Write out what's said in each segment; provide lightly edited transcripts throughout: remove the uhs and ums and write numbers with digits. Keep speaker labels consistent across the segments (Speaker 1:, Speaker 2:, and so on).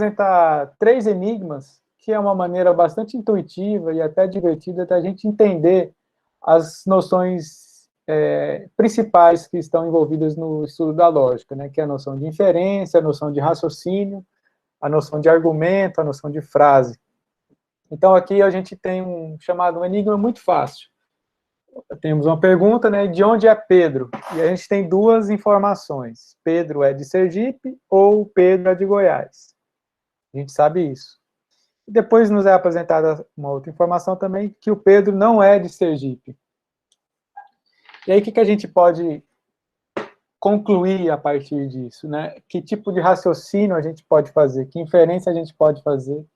Speaker 1: apresentar 3 enigmas, que é uma maneira bastante intuitiva e até divertida da gente entender as noções principais que estão envolvidas no estudo da lógica, né, que é a noção de inferência, a noção de raciocínio, a noção de argumento, a noção de frase. Então, aqui a gente tem um chamado enigma muito fácil. Temos uma pergunta, né, de onde é Pedro? E a gente tem 2 informações. Pedro é de Sergipe ou Pedro é de Goiás? A gente sabe isso. E depois nos é apresentada uma outra informação também, que o Pedro não é de Sergipe. E aí, o que a gente pode concluir a partir disso, né? Que tipo de raciocínio a gente pode fazer? Que inferência a gente pode fazer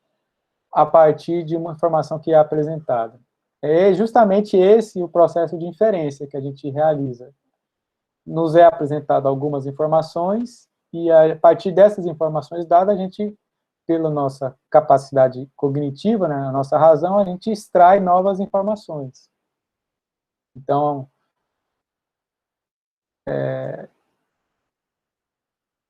Speaker 1: a partir de uma informação que é apresentada? É justamente esse o processo de inferência que a gente realiza. Nos é apresentado algumas informações, e a partir dessas informações dadas, a gente, pela nossa capacidade cognitiva, né, a nossa razão, a gente extrai novas informações. Então,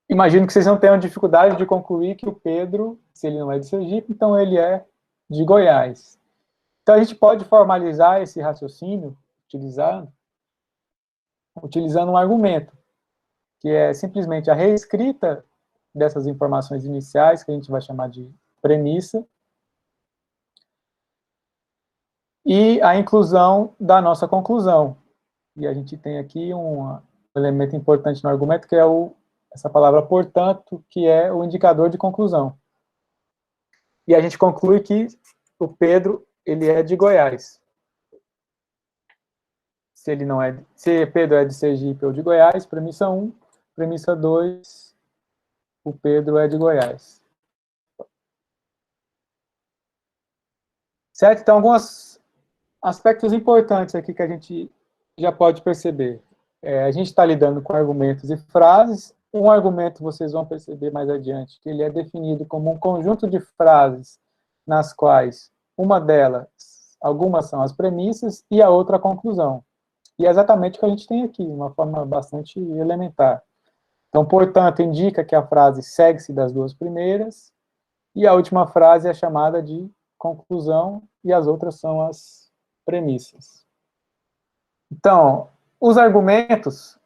Speaker 1: imagino que vocês não tenham dificuldade de concluir que o Pedro, se ele não é de Sergipe, então ele é de Goiás. Então, a gente pode formalizar esse raciocínio utilizando um argumento, que é simplesmente a reescrita dessas informações iniciais, que a gente vai chamar de premissa, e a inclusão da nossa conclusão. E a gente tem aqui um elemento importante no argumento, que é essa palavra portanto, que é o indicador de conclusão. E a gente conclui que o Pedro, ele é de Goiás. Se Pedro é de Sergipe ou de Goiás, premissa 1, premissa 2, o Pedro é de Goiás. Certo? Então, alguns aspectos importantes aqui que a gente já pode perceber. A gente está lidando com argumentos e frases. Um argumento, vocês vão perceber mais adiante, que ele é definido como um conjunto de frases nas quais uma delas, algumas são as premissas e a outra a conclusão. E é exatamente o que a gente tem aqui, de uma forma bastante elementar. Então, portanto, indica que a frase segue-se das 2 primeiras, e a última frase é chamada de conclusão, e as outras são as premissas. Então, os argumentos,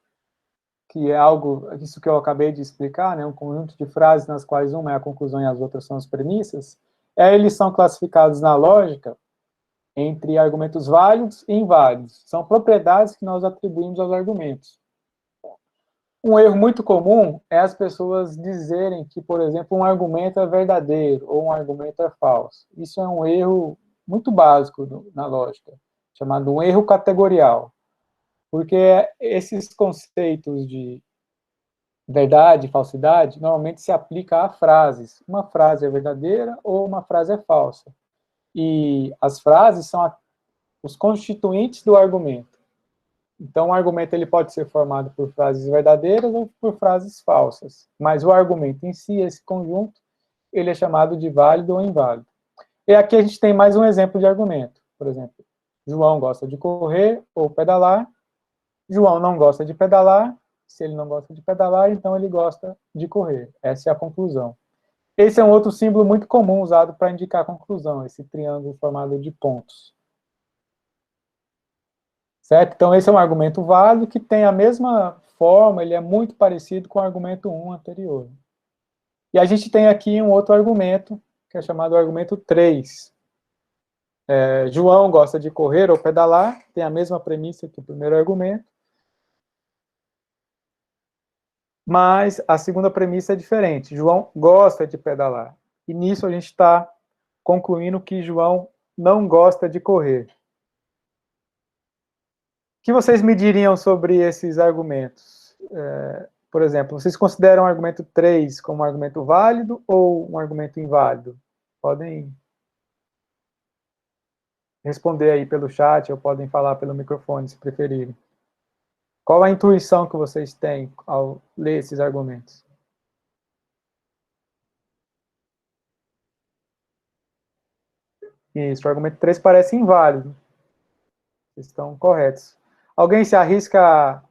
Speaker 1: que é algo, isso que eu acabei de explicar, né, um conjunto de frases nas quais uma é a conclusão e as outras são as premissas, eles são classificados na lógica entre argumentos válidos e inválidos. São propriedades que nós atribuímos aos argumentos. Um erro muito comum é as pessoas dizerem que, por exemplo, um argumento é verdadeiro ou um argumento é falso. Isso é um erro muito básico na lógica, chamado um erro categorial. Porque esses conceitos de verdade e falsidade normalmente se aplica a frases. Uma frase é verdadeira ou uma frase é falsa. E as frases são os constituintes do argumento. Então, o argumento ele pode ser formado por frases verdadeiras ou por frases falsas. Mas o argumento em si, esse conjunto, ele é chamado de válido ou inválido. E aqui a gente tem mais um exemplo de argumento. Por exemplo, João gosta de correr ou pedalar. João não gosta de pedalar. Se ele não gosta de pedalar, então ele gosta de correr. Essa é a conclusão. Esse é um outro símbolo muito comum usado para indicar a conclusão, esse triângulo formado de pontos. Certo? Então, esse é um argumento válido que tem a mesma forma, ele é muito parecido com o argumento 1 anterior. E a gente tem aqui um outro argumento, que é chamado argumento 3. João gosta de correr ou pedalar, tem a mesma premissa que o primeiro argumento, mas a segunda premissa é diferente. João gosta de pedalar. E nisso a gente está concluindo que João não gosta de correr. O que vocês me diriam sobre esses argumentos? Por exemplo, vocês consideram o argumento 3 como um argumento válido ou um argumento inválido? Podem responder aí pelo chat ou podem falar pelo microfone, se preferirem. Qual a intuição que vocês têm ao ler esses argumentos? Isso, o argumento 3 parece inválido. Vocês estão corretos. Alguém se arrisca a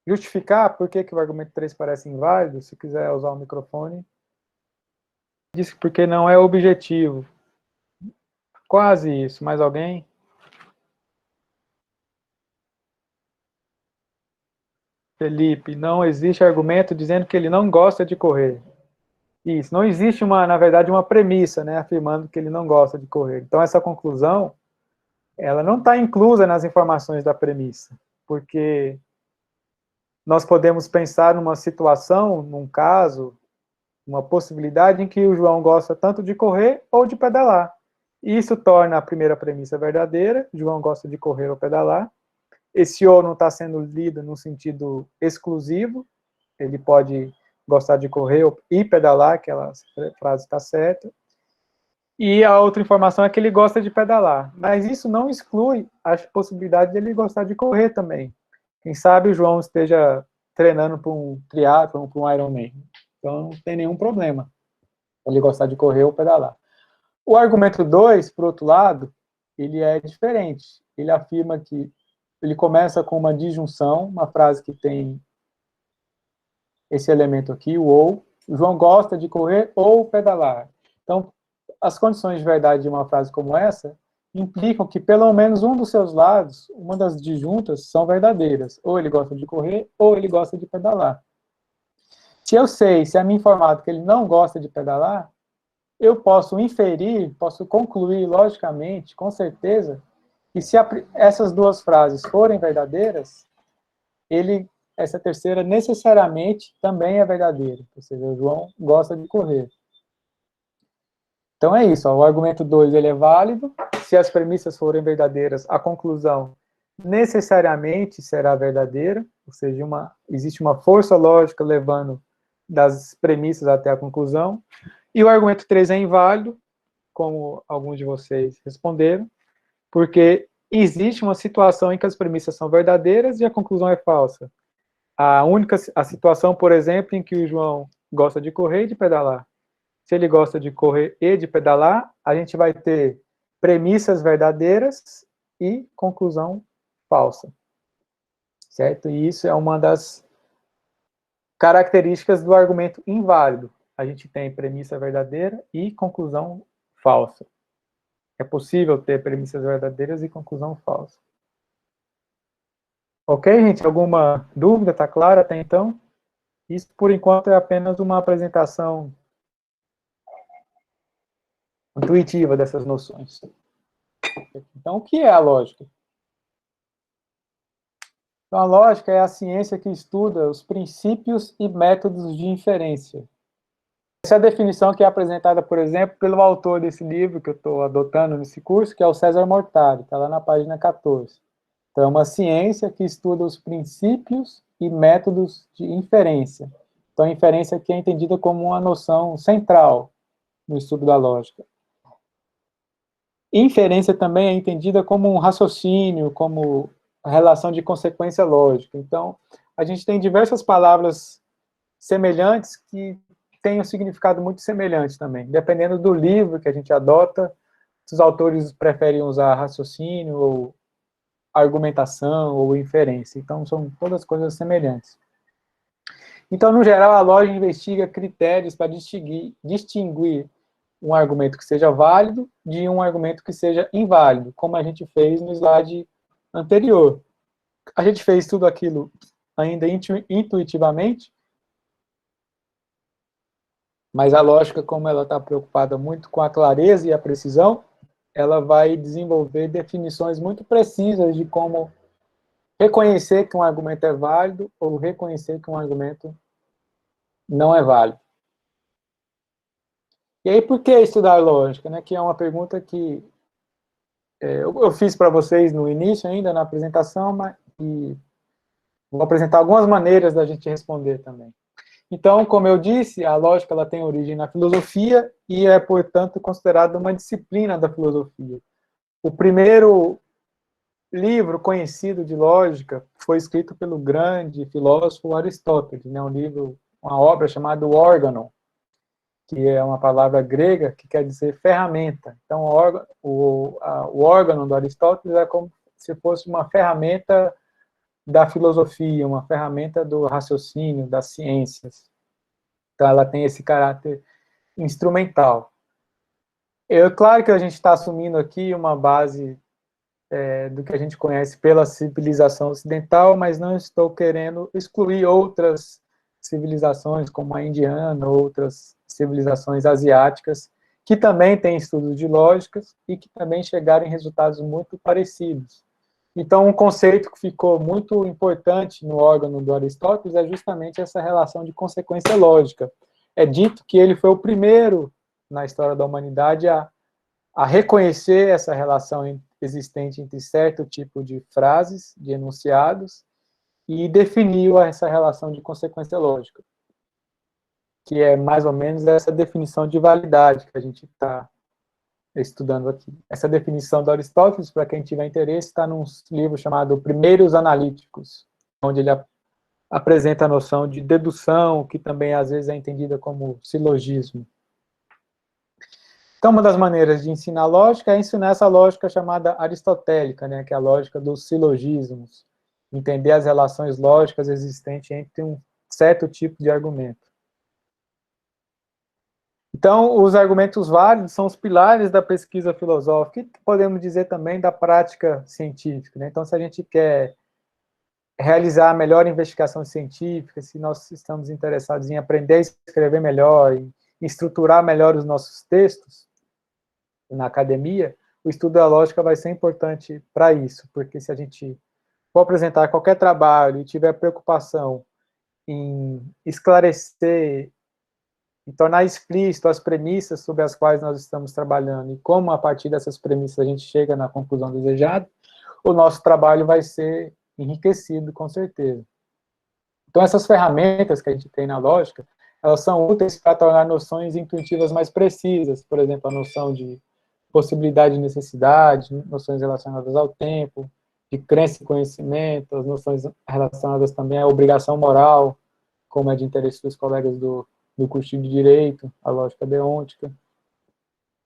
Speaker 1: justificar por que o argumento 3 parece inválido? Se quiser usar o microfone. Disse porque não é objetivo. Quase isso. Mais alguém? Felipe, não existe argumento dizendo que ele não gosta de correr. Isso, não existe na verdade, uma premissa, né, afirmando que ele não gosta de correr. Então, essa conclusão, ela não está inclusa nas informações da premissa, porque nós podemos pensar numa situação, num caso, uma possibilidade em que o João gosta tanto de correr ou de pedalar. Isso torna a primeira premissa verdadeira, João gosta de correr ou pedalar. Esse ou não está sendo lido no sentido exclusivo, ele pode gostar de correr e pedalar, aquela frase está certa. E a outra informação é que ele gosta de pedalar. Mas isso não exclui a possibilidade dele gostar de correr também. Quem sabe o João esteja treinando para um triatlon, para um Ironman. Então não tem nenhum problema ele gostar de correr ou pedalar. O argumento 2, por outro lado, ele é diferente. Ele afirma que ele começa com uma disjunção, uma frase que tem esse elemento aqui, o ou. O João gosta de correr ou pedalar. Então, as condições de verdade de uma frase como essa implicam que pelo menos um dos seus lados, uma das disjuntas, são verdadeiras. Ou ele gosta de correr, ou ele gosta de pedalar. Se eu sei, se é me informado que ele não gosta de pedalar, eu posso inferir, posso concluir logicamente, com certeza, que se essas duas frases forem verdadeiras, essa terceira necessariamente também é verdadeira. Ou seja, o João gosta de correr. Então é isso, ó, o argumento 2 ele é válido, se as premissas forem verdadeiras, a conclusão necessariamente será verdadeira, ou seja, existe uma força lógica levando das premissas até a conclusão, e o argumento 3 é inválido, como alguns de vocês responderam, porque existe uma situação em que as premissas são verdadeiras e a conclusão é falsa. A situação, por exemplo, em que o João gosta de correr e de pedalar. Se ele gosta de correr e de pedalar, a gente vai ter premissas verdadeiras e conclusão falsa. Certo? E isso é uma das características do argumento inválido. A gente tem premissa verdadeira e conclusão falsa. É possível ter premissas verdadeiras e conclusão falsa. Ok, gente? Alguma dúvida? Está claro até então? Isso, por enquanto, é apenas uma apresentação intuitiva dessas noções. Então, o que é a lógica? Então, a lógica é a ciência que estuda os princípios e métodos de inferência. Essa é a definição que é apresentada, por exemplo, pelo autor desse livro que eu estou adotando nesse curso, que é o César Mortari, está lá na página 14. Então, é uma ciência que estuda os princípios e métodos de inferência. Então, a inferência aqui é entendida como uma noção central no estudo da lógica. Inferência também é entendida como um raciocínio, como a relação de consequência lógica. Então, a gente tem diversas palavras semelhantes que têm um significado muito semelhante também. Dependendo do livro que a gente adota, os autores preferem usar raciocínio, ou argumentação, ou inferência. Então, são todas coisas semelhantes. Então, no geral, a lógica investiga critérios para distinguir um argumento que seja válido de um argumento que seja inválido, como a gente fez no slide anterior. A gente fez tudo aquilo ainda intuitivamente, mas a lógica, como ela está preocupada muito com a clareza e a precisão, ela vai desenvolver definições muito precisas de como reconhecer que um argumento é válido ou reconhecer que um argumento não é válido. E aí, por que estudar lógica? Né? Que é uma pergunta que eu fiz para vocês no início ainda, na apresentação, e vou apresentar algumas maneiras da gente responder também. Então, como eu disse, a lógica ela tem origem na filosofia e é, portanto, considerada uma disciplina da filosofia. O primeiro livro conhecido de lógica foi escrito pelo grande filósofo Aristóteles, né? Uma obra chamada Organon, que é uma palavra grega que quer dizer ferramenta. Então, o órgão do Aristóteles é como se fosse uma ferramenta da filosofia, uma ferramenta do raciocínio, das ciências. Então, ela tem esse caráter instrumental. Claro que a gente está assumindo aqui uma base do que a gente conhece pela civilização ocidental, mas não estou querendo excluir outras civilizações, como a indiana, outras civilizações asiáticas, que também têm estudos de lógicas e que também chegaram em resultados muito parecidos. Então, um conceito que ficou muito importante no órgão do Aristóteles é justamente essa relação de consequência lógica. É dito que ele foi o primeiro na história da humanidade a reconhecer essa relação existente entre certo tipo de frases, de enunciados, e definiu essa relação de consequência lógica, que é mais ou menos essa definição de validade que a gente está estudando aqui. Essa definição do Aristóteles, para quem tiver interesse, está num livro chamado Primeiros Analíticos, onde ele apresenta a noção de dedução, que também às vezes é entendida como silogismo. Então, uma das maneiras de ensinar lógica é ensinar essa lógica chamada aristotélica, né, que é a lógica dos silogismos, entender as relações lógicas existentes entre um certo tipo de argumento. Então, os argumentos válidos são os pilares da pesquisa filosófica, e podemos dizer também da prática científica, né? Então, se a gente quer realizar a melhor investigação científica, se nós estamos interessados em aprender a escrever melhor, em estruturar melhor os nossos textos, na academia, o estudo da lógica vai ser importante para isso, porque se a gente for apresentar qualquer trabalho e tiver preocupação em esclarecer e tornar explícito as premissas sobre as quais nós estamos trabalhando e como, a partir dessas premissas, a gente chega na conclusão desejada, o nosso trabalho vai ser enriquecido, com certeza. Então, essas ferramentas que a gente tem na lógica, elas são úteis para tornar noções intuitivas mais precisas, por exemplo, a noção de possibilidade e necessidade, noções relacionadas ao tempo, de crença e conhecimento, as noções relacionadas também à obrigação moral, como é de interesse dos colegas do curso de Direito, a lógica deontica.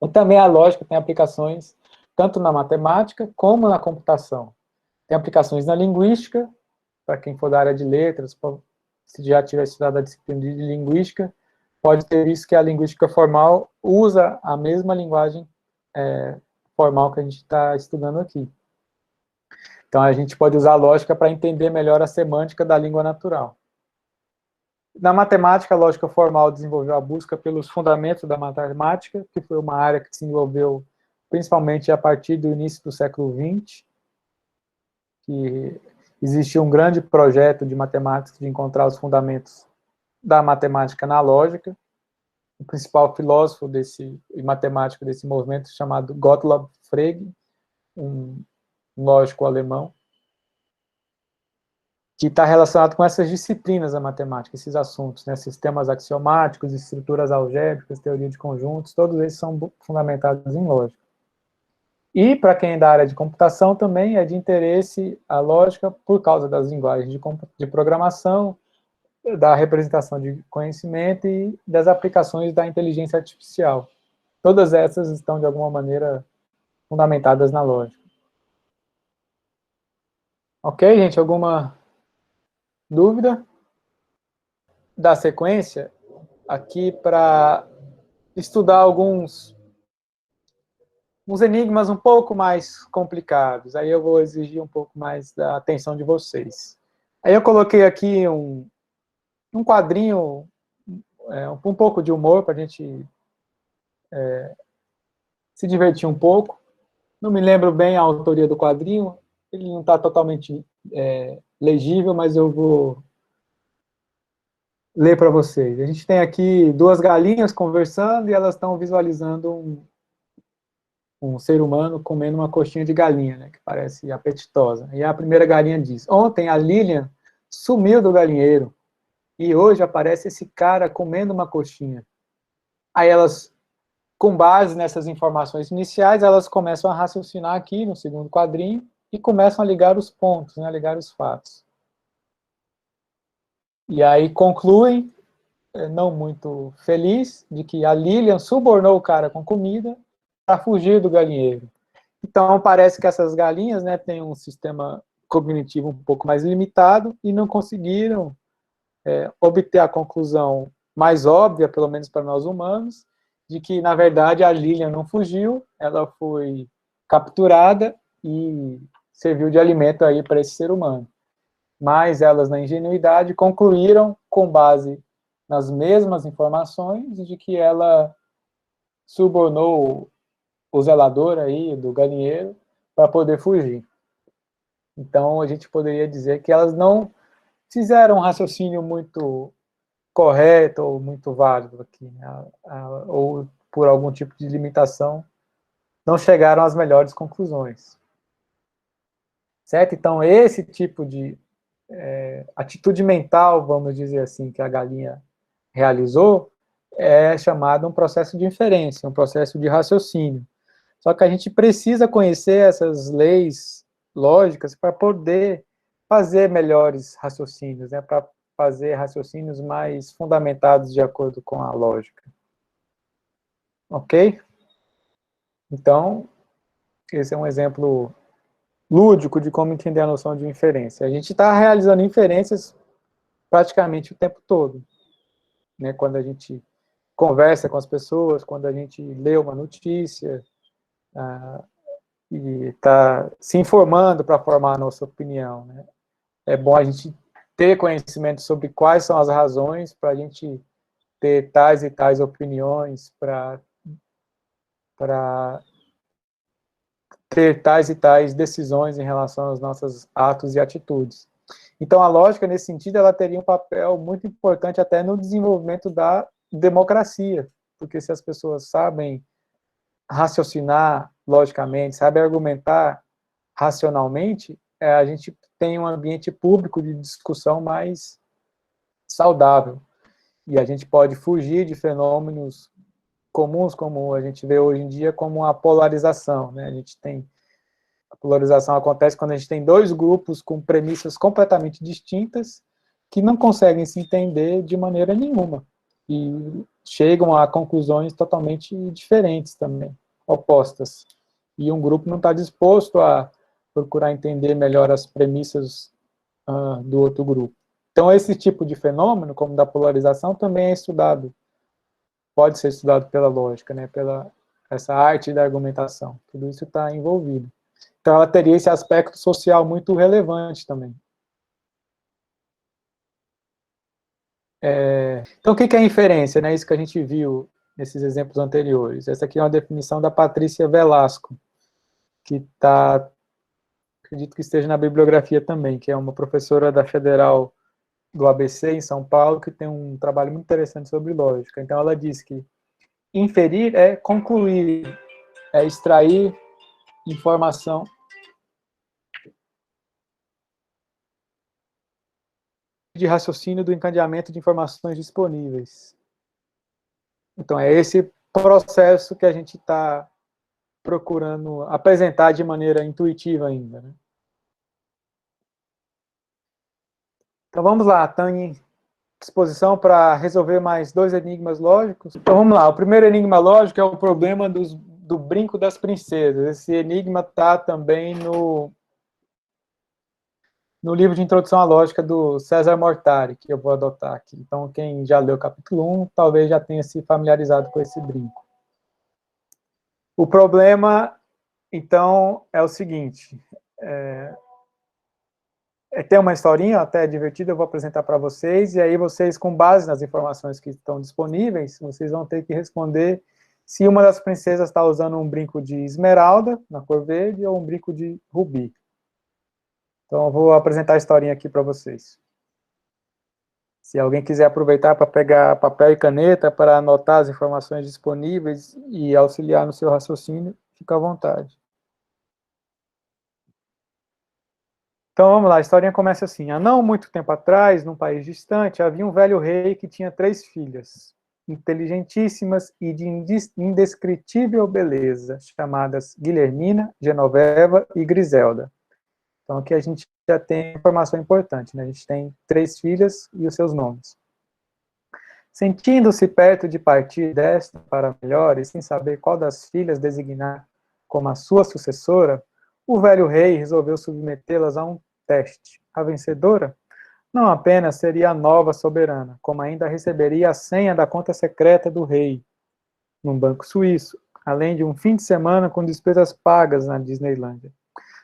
Speaker 1: E também a lógica tem aplicações tanto na matemática como na computação. Tem aplicações na linguística, para quem for da área de letras, se já tiver estudado a disciplina de linguística, pode ter visto que a linguística formal usa a mesma linguagem formal que a gente está estudando aqui. Então, a gente pode usar a lógica para entender melhor a semântica da língua natural. Na matemática, a lógica formal desenvolveu a busca pelos fundamentos da matemática, que foi uma área que se desenvolveu principalmente a partir do início do século XX, que existia um grande projeto de matemática de encontrar os fundamentos da matemática na lógica. O principal filósofo e matemático desse movimento, chamado Gottlob Frege, um lógico alemão, que está relacionado com essas disciplinas da matemática, esses assuntos, né, sistemas axiomáticos, estruturas algébricas, teoria de conjuntos, todos eles são fundamentados em lógica. E, para quem é da área de computação, também é de interesse a lógica por causa das linguagens de programação, da representação de conhecimento e das aplicações da inteligência artificial. Todas essas estão, de alguma maneira, fundamentadas na lógica. Ok, gente? Alguma dúvida? Da sequência, aqui para estudar alguns enigmas um pouco mais complicados. Aí eu vou exigir um pouco mais da atenção de vocês. Aí eu coloquei aqui um quadrinho, um pouco de humor para a gente se divertir um pouco. Não me lembro bem a autoria do quadrinho, ele não está totalmente legível, mas eu vou ler para vocês. A gente tem aqui duas galinhas conversando e elas estão visualizando um ser humano comendo uma coxinha de galinha, né, que parece apetitosa. E a primeira galinha diz: ontem a Lilian sumiu do galinheiro e hoje aparece esse cara comendo uma coxinha. Aí elas, com base nessas informações iniciais, elas começam a raciocinar aqui no segundo quadrinho e começam a ligar os pontos, né, a ligar os fatos. E aí concluem, não muito feliz, de que a Lilian subornou o cara com comida para fugir do galinheiro. Então, parece que essas galinhas, né, têm um sistema cognitivo um pouco mais limitado e não conseguiram obter a conclusão mais óbvia, pelo menos para nós humanos, de que, na verdade, a Lilian não fugiu, ela foi capturada e serviu de alimento aí para esse ser humano. Mas elas, na ingenuidade, concluíram, com base nas mesmas informações, de que ela subornou o zelador aí do galinheiro para poder fugir. Então, a gente poderia dizer que elas não fizeram um raciocínio muito correto ou muito válido aqui, né? Ou por algum tipo de limitação, não chegaram às melhores conclusões. Certo? Então, esse tipo de atitude mental, vamos dizer assim, que a galinha realizou, é chamado um processo de inferência, um processo de raciocínio. Só que a gente precisa conhecer essas leis lógicas para poder fazer melhores raciocínios, né? Para fazer raciocínios mais fundamentados de acordo com a lógica. Ok? Então, esse é um exemplo lúdico de como entender a noção de inferência. A gente está realizando inferências praticamente o tempo todo, né? Quando a gente conversa com as pessoas, quando a gente lê uma notícia, e está se informando para formar a nossa opinião, né? É bom a gente ter conhecimento sobre quais são as razões para a gente ter tais e tais opiniões, para ter tais e tais decisões em relação aos nossos atos e atitudes. Então, a lógica, nesse sentido, ela teria um papel muito importante até no desenvolvimento da democracia, porque se as pessoas sabem raciocinar logicamente, sabem argumentar racionalmente, a gente tem um ambiente público de discussão mais saudável. E a gente pode fugir de fenômenos comuns, como a gente vê hoje em dia, como a polarização, né? A polarização acontece quando a gente tem dois grupos com premissas completamente distintas, que não conseguem se entender de maneira nenhuma, e chegam a conclusões totalmente diferentes também, opostas. E um grupo não está disposto a procurar entender melhor as premissas do outro grupo. Então, esse tipo de fenômeno, como da polarização, também é estudado, pode ser estudado pela lógica, né, pela essa arte da argumentação. Tudo isso está envolvido. Então, ela teria esse aspecto social muito relevante também. Então, o que é inferência? Né? Isso que a gente viu nesses exemplos anteriores. Essa aqui é uma definição da Patrícia Velasco, que está, acredito que esteja na bibliografia também, que é uma professora da Federal do ABC, em São Paulo, que tem um trabalho muito interessante sobre lógica. Então, ela diz que inferir é concluir, é extrair informação de raciocínio do encadeamento de informações disponíveis. Então, é esse processo que a gente está procurando apresentar de maneira intuitiva ainda, né? Então, vamos lá, Tânia, disposição para resolver mais dois enigmas lógicos? Então, vamos lá. O primeiro enigma lógico é o problema do brinco das princesas. Esse enigma está também no livro de Introdução à Lógica do César Mortari, que eu vou adotar aqui. Então, quem já leu o capítulo 1, talvez já tenha se familiarizado com esse brinco. O problema, então, é o seguinte. Tem uma historinha até divertida, eu vou apresentar para vocês, e aí vocês, com base nas informações que estão disponíveis, vocês vão ter que responder se uma das princesas está usando um brinco de esmeralda, na cor verde, ou um brinco de rubi. Então, eu vou apresentar a historinha aqui para vocês. Se alguém quiser aproveitar para pegar papel e caneta para anotar as informações disponíveis e auxiliar no seu raciocínio, fica à vontade. Então, vamos lá, a historinha começa assim. Há não muito tempo atrás, num país distante, havia um velho rei que tinha 3 filhas, inteligentíssimas e de indescritível beleza, chamadas Guilhermina, Genoveva e Griselda. Então, aqui a gente já tem informação importante, né? A gente tem 3 filhas e os seus nomes. Sentindo-se perto de partir desta para melhor, e sem saber qual das filhas designar como a sua sucessora, o velho rei resolveu submetê-las a um teste. A vencedora não apenas seria a nova soberana, como ainda receberia a senha da conta secreta do rei, num banco suíço, além de um fim de semana com despesas pagas na Disneylândia.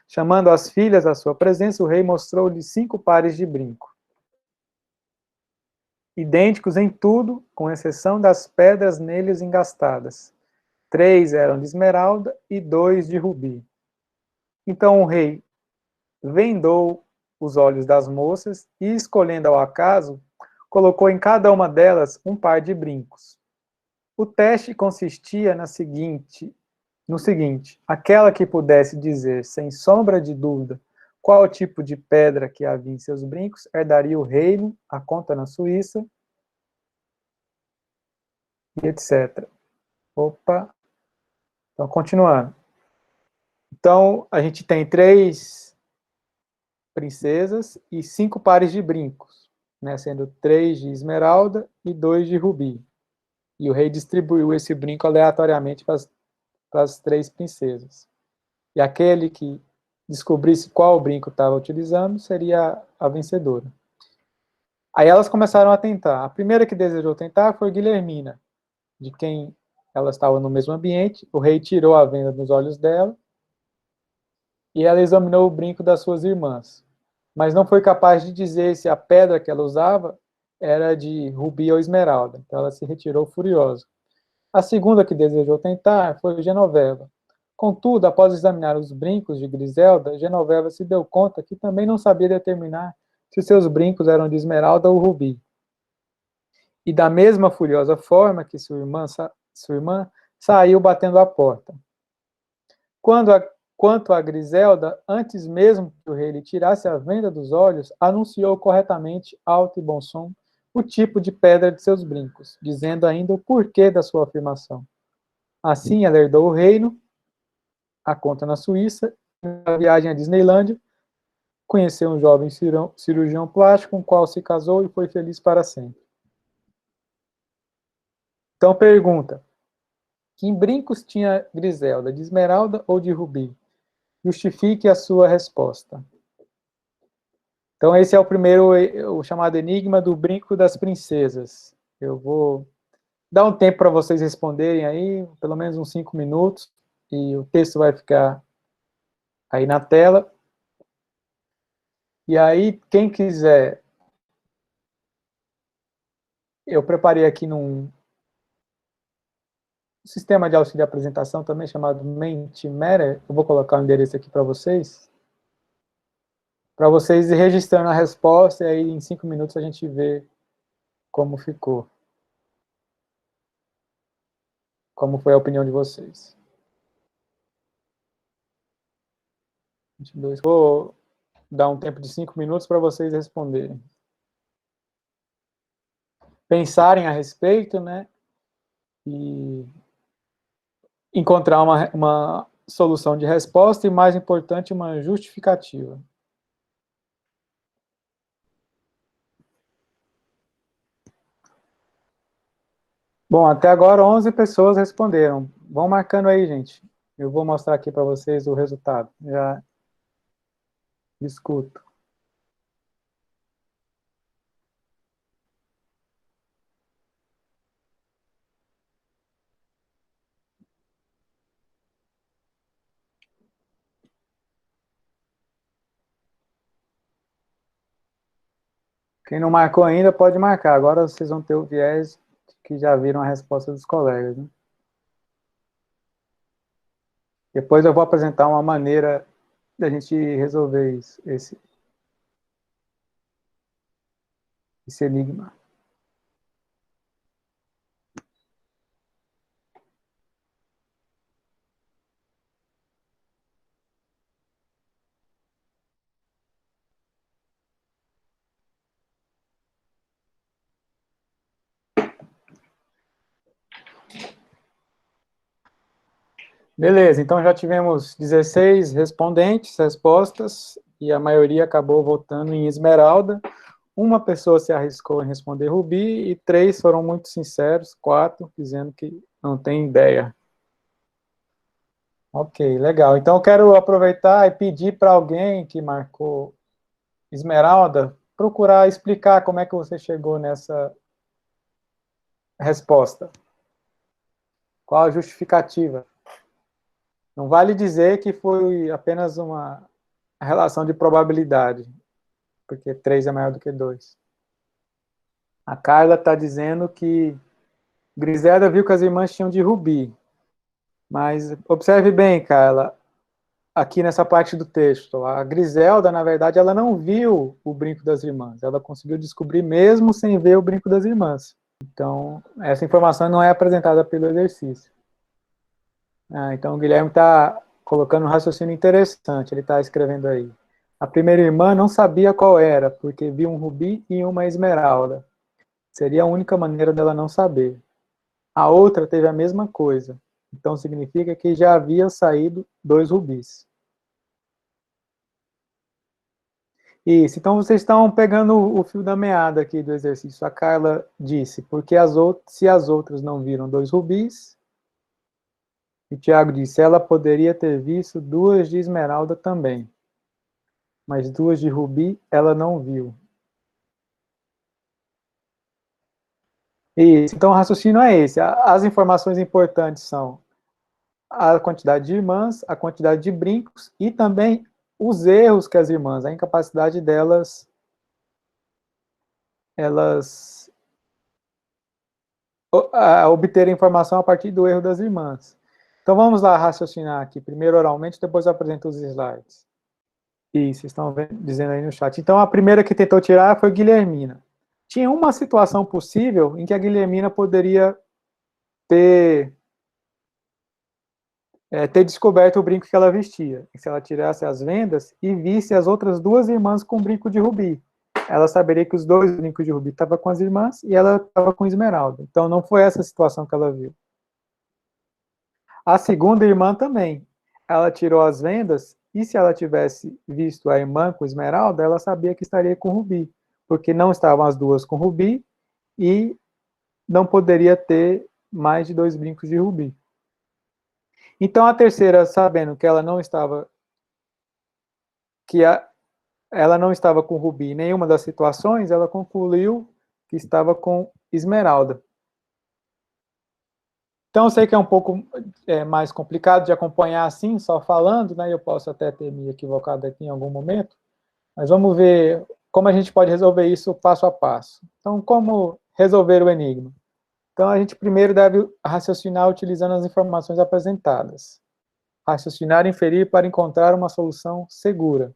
Speaker 1: Chamando as filhas à sua presença, o rei mostrou-lhe 5 pares de brinco, idênticos em tudo, com exceção das pedras neles engastadas. 3 eram de esmeralda e 2 de rubi. Então o rei vendou os olhos das moças e, escolhendo ao acaso, colocou em cada uma delas um par de brincos. O teste consistia no seguinte: aquela que pudesse dizer, sem sombra de dúvida, qual tipo de pedra que havia em seus brincos, herdaria o reino, a conta na Suíça, e etc. Opa! Então, continuando. Então, a gente tem 3 princesas e 5 pares de brincos, né, sendo 3 de esmeralda e 2 de rubi. E o rei distribuiu esse brinco aleatoriamente para as 3 princesas. E aquele que descobrisse qual brinco estava utilizando seria a vencedora. Aí elas começaram a tentar. A primeira que desejou tentar foi Guilhermina, de quem ela estava no mesmo ambiente. O rei tirou a venda dos olhos dela e ela examinou o brinco das suas irmãs, mas não foi capaz de dizer se a pedra que ela usava era de rubi ou esmeralda. Então ela se retirou furiosa. A segunda que desejou tentar foi Genoveva. Contudo, após examinar os brincos de Griselda, Genoveva se deu conta que também não sabia determinar se os seus brincos eram de esmeralda ou rubi. E da mesma furiosa forma que sua irmã saiu batendo a porta. Quanto a Griselda, antes mesmo que o rei lhe tirasse a venda dos olhos, anunciou corretamente, alto e bom som, o tipo de pedra de seus brincos, dizendo ainda o porquê da sua afirmação. Assim, ela herdou o reino, a conta na Suíça, na viagem à Disneylândia, conheceu um jovem cirurgião plástico, com o qual se casou e foi feliz para sempre. Então, pergunta: que brincos tinha Griselda, de esmeralda ou de rubi? Justifique a sua resposta. Então, esse é o primeiro, o chamado enigma do brinco das princesas. Eu vou dar um tempo para vocês responderem aí, pelo menos uns 5 minutos, e o texto vai ficar aí na tela. E aí, quem quiser, eu preparei aqui num sistema de auxílio de apresentação também, chamado Mentimeter. Eu vou colocar o endereço aqui para vocês ir registrando a resposta, e aí em 5 minutos a gente vê como ficou. Como foi a opinião de vocês. 22. Vou dar um tempo de 5 minutos para vocês responderem. Pensarem a respeito, né? E encontrar uma solução de resposta e, mais importante, uma justificativa. Bom, até agora 11 pessoas responderam. Vão marcando aí, gente. Eu vou mostrar aqui para vocês o resultado. Já discuto. Quem não marcou ainda pode marcar. Agora vocês vão ter o viés que já viram a resposta dos colegas, né? Depois eu vou apresentar uma maneira da gente resolver isso, esse enigma. Beleza, então já tivemos 16 respostas, e a maioria acabou votando em esmeralda. Uma pessoa se arriscou em responder rubi, e 3 foram muito sinceros, 4 dizendo que não tem ideia. Ok, legal. Então eu quero aproveitar e pedir para alguém que marcou esmeralda procurar explicar como é que você chegou nessa resposta. Qual a justificativa? Não vale dizer que foi apenas uma relação de probabilidade, porque 3 é maior do que 2. A Carla está dizendo que Griselda viu que as irmãs tinham de rubi. Mas observe bem, Carla, aqui nessa parte do texto, a Griselda, na verdade, ela não viu o brinco das irmãs. Ela conseguiu descobrir mesmo sem ver o brinco das irmãs. Então, essa informação não é apresentada pelo exercício. Então, o Guilherme está colocando um raciocínio interessante. Ele está escrevendo aí. A primeira irmã não sabia qual era, porque viu um rubi e uma esmeralda. Seria a única maneira dela não saber. A outra teve a mesma coisa. Então, significa que já havia saído 2 rubis. Isso. Então, vocês estão pegando o fio da meada aqui do exercício. A Carla disse, porque se as outras não viram 2 rubis, e o Tiago disse, ela poderia ter visto 2 de esmeralda também. Mas 2 de rubi ela não viu. Isso. Então, o raciocínio é esse. As informações importantes são a quantidade de irmãs, a quantidade de brincos e também os erros que as irmãs, a incapacidade delas, obter informação a partir do erro das irmãs. Então vamos lá raciocinar aqui, primeiro oralmente, depois eu apresento os slides. Isso, estão dizendo aí no chat. Então a primeira que tentou tirar foi Guilhermina. Tinha uma situação possível em que a Guilhermina poderia ter descoberto o brinco que ela vestia. Se ela tirasse as vendas e visse as outras 2 irmãs com brinco de rubi. Ela saberia que os 2 brincos de rubi estavam com as irmãs e ela estava com esmeralda. Então não foi essa a situação que ela viu. A segunda irmã também. Ela tirou as vendas e se ela tivesse visto a irmã com esmeralda, ela sabia que estaria com rubi, porque não estavam as 2 com rubi e não poderia ter mais de 2 brincos de rubi. Então a terceira, sabendo que ela não estava ela não estava com rubi em nenhuma das situações, ela concluiu que estava com esmeralda. Então, eu sei que é um pouco mais complicado de acompanhar assim, só falando, né? Eu posso até ter me equivocado aqui em algum momento, mas vamos ver como a gente pode resolver isso passo a passo. Então, como resolver o enigma? Então, a gente primeiro deve raciocinar utilizando as informações apresentadas. Raciocinar e inferir para encontrar uma solução segura,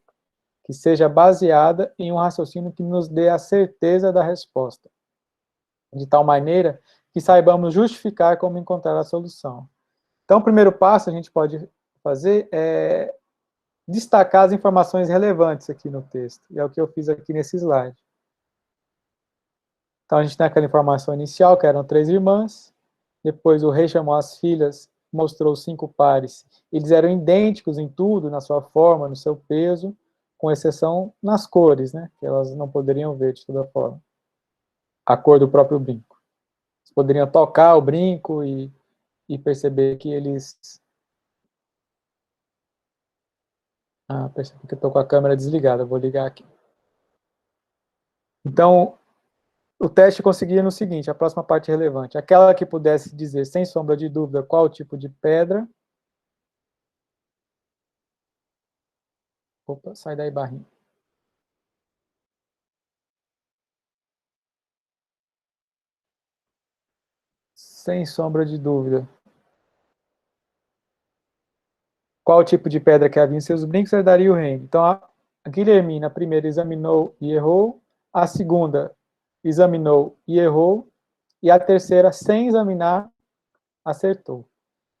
Speaker 1: que seja baseada em um raciocínio que nos dê a certeza da resposta, de tal maneira que saibamos justificar como encontrar a solução. Então, o primeiro passo a gente pode fazer é destacar as informações relevantes aqui no texto, e é o que eu fiz aqui nesse slide. Então, a gente tem aquela informação inicial, que eram 3 irmãs, depois o rei chamou as filhas, mostrou 5 pares, eles eram idênticos em tudo, na sua forma, no seu peso, com exceção nas cores, né, que elas não poderiam ver de toda forma, a cor do próprio brinco. Eles poderiam tocar o brinco e perceber que eles... percebi que eu estou com a câmera desligada, vou ligar aqui. Então, o teste conseguia no seguinte, a próxima parte relevante, aquela que pudesse dizer, sem sombra de dúvida, qual tipo de pedra... Opa, sai daí, barrinho. Sem sombra de dúvida. Qual tipo de pedra que havia em seus brincos herdaria o reino. Então, a Guilhermina, a primeira, examinou e errou. A segunda, examinou e errou. E a terceira, sem examinar, acertou.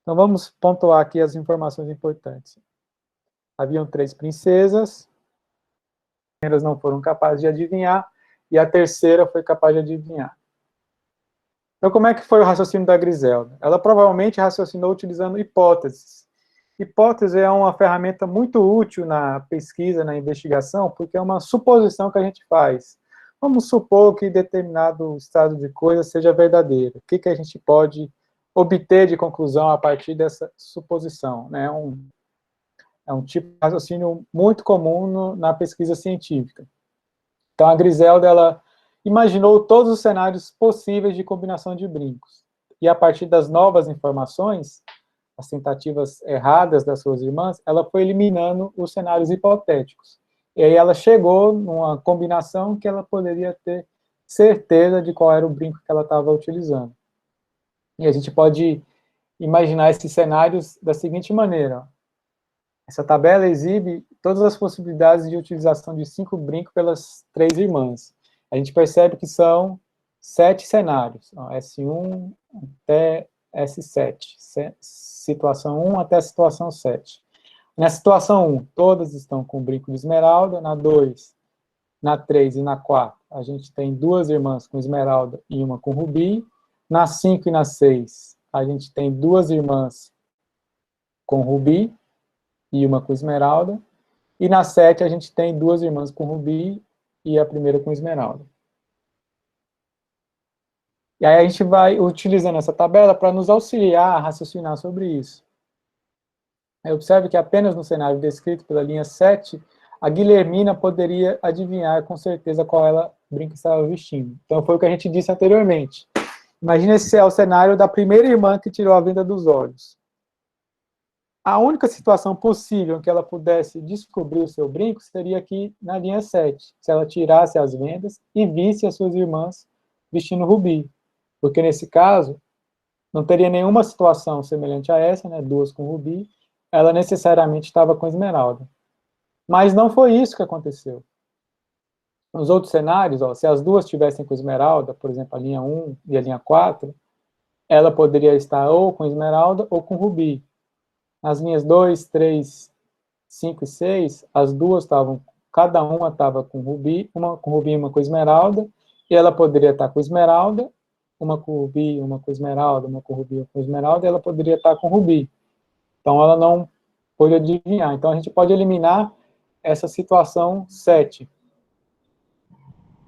Speaker 1: Então, vamos pontuar aqui as informações importantes. Haviam 3 princesas. Elas não foram capazes de adivinhar. E a terceira foi capaz de adivinhar. Então, como é que foi o raciocínio da Griselda? Ela provavelmente raciocinou utilizando hipóteses. Hipótese é uma ferramenta muito útil na pesquisa, na investigação, porque é uma suposição que a gente faz. Vamos supor que determinado estado de coisa seja verdadeiro. O que a gente pode obter de conclusão a partir dessa suposição? Né? É um tipo de raciocínio muito comum na pesquisa científica. Então, a Griselda, ela imaginou todos os cenários possíveis de combinação de brincos. e a partir das novas informações, as tentativas erradas das suas irmãs, ela foi eliminando os cenários hipotéticos. E aí ela chegou numa combinação que ela poderia ter certeza de qual era o brinco que ela estava utilizando. E a gente pode imaginar esses cenários da seguinte maneira. Essa tabela exibe todas as possibilidades de utilização de 5 brincos pelas 3 irmãs. A gente percebe que são 7 cenários, S1 até S7, situação 1 até a situação 7. Na situação 1, todas estão com brinco de esmeralda, na 2, na 3 e na 4, a gente tem 2 irmãs com esmeralda e uma com rubi, na 5 e na 6, a gente tem 2 irmãs com rubi, e uma com esmeralda, e na 7 a gente tem 2 irmãs com rubi e a primeira com esmeralda. E aí a gente vai utilizando essa tabela para nos auxiliar a raciocinar sobre isso. Observe que apenas no cenário descrito pela linha 7, a Guilhermina poderia adivinhar com certeza qual ela brinco estava vestindo. Então foi o que a gente disse anteriormente. Imagina esse é o cenário da primeira irmã que tirou a venda dos olhos. A única situação possível em que ela pudesse descobrir o seu brinco seria aqui na linha 7, se ela tirasse as vendas e visse as suas irmãs vestindo rubi. Porque nesse caso, não teria nenhuma situação semelhante a essa, né, 2 com rubi, ela necessariamente estava com esmeralda. Mas não foi isso que aconteceu. Nos outros cenários, se as duas estivessem com esmeralda, por exemplo, a linha 1 e a linha 4, ela poderia estar ou com esmeralda ou com rubi. Nas linhas 2, 3, 5 e 6, as duas estavam, cada uma estava com rubi e uma com esmeralda, e ela poderia estar com esmeralda, uma com rubi, uma com esmeralda, uma com rubi, uma com esmeralda, e ela poderia estar com rubi. Então, ela não pôde adivinhar. Então, a gente pode eliminar essa situação 7.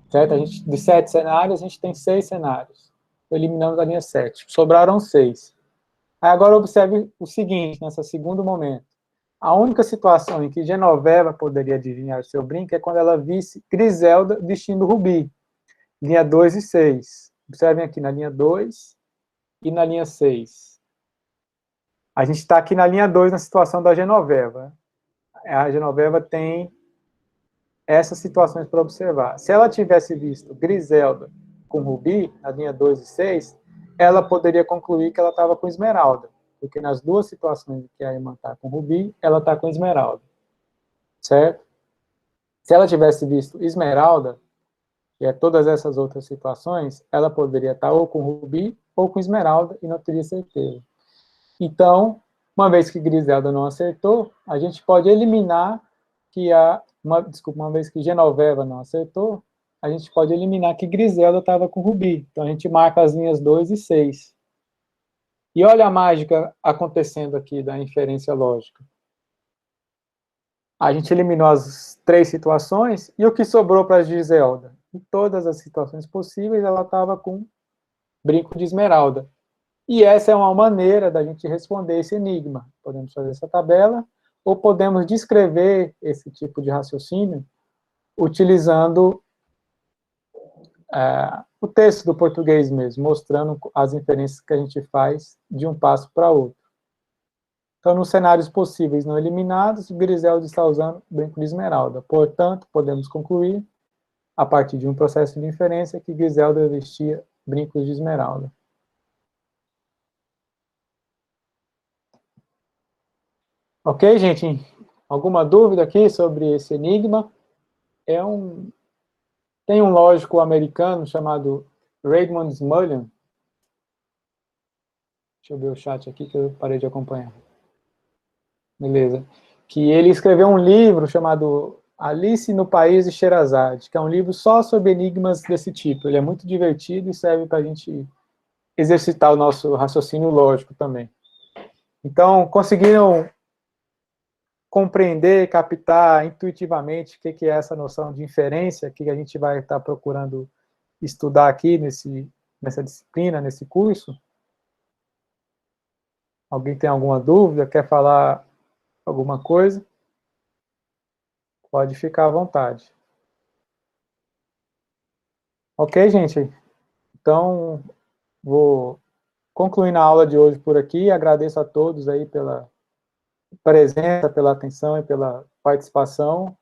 Speaker 1: Certo? De 7 cenários, a gente tem 6 cenários. Eliminamos a linha 7. Sobraram 6. Aí agora observe o seguinte, nesse segundo momento. A única situação em que Genoveva poderia adivinhar o seu brinco é quando ela visse Griselda vestindo rubi. Linha 2 e 6. Observem aqui na linha 2 e na linha 6. A gente está aqui na linha 2 na situação da Genoveva. A Genoveva tem essas situações para observar. Se ela tivesse visto Griselda com rubi, na linha 2 e 6, ela poderia concluir que ela estava com esmeralda, porque nas duas situações em que a irmã está com rubi, ela está com esmeralda, certo? Se ela tivesse visto esmeralda, que é todas essas outras situações, ela poderia estar ou com rubi ou com esmeralda e não teria certeza. Então, uma vez que Griselda não acertou, a gente pode eliminar que uma vez que Genoveva não acertou, a gente pode eliminar que Griselda estava com rubi. Então, a gente marca as linhas 2 e 6. E olha a mágica acontecendo aqui da inferência lógica. A gente eliminou as 3 situações, e o que sobrou para Griselda? Em todas as situações possíveis, ela estava com brinco de esmeralda. E essa é uma maneira da gente responder esse enigma. Podemos fazer essa tabela, ou podemos descrever esse tipo de raciocínio utilizando o texto do português mesmo, mostrando as inferências que a gente faz de um passo para outro. Então, nos cenários possíveis não eliminados, Griselda está usando brinco de esmeralda. Portanto, podemos concluir, a partir de um processo de inferência, que Griselda vestia brincos de esmeralda. Ok, gente? Alguma dúvida aqui sobre esse enigma? Tem um lógico americano chamado Raymond Smullyan. Deixa eu ver o chat aqui que eu parei de acompanhar. Beleza. Que ele escreveu um livro chamado Alice no País de Sherazade, que é um livro só sobre enigmas desse tipo. Ele é muito divertido e serve para a gente exercitar o nosso raciocínio lógico também. Então, conseguiram compreender, captar intuitivamente o que é essa noção de inferência que a gente vai estar procurando estudar aqui nessa disciplina, nesse curso? Alguém tem alguma dúvida? Quer falar alguma coisa? Pode ficar à vontade. Ok, gente? Então, vou concluindo a aula de hoje por aqui, agradeço a todos aí pela presença, pela atenção e pela participação.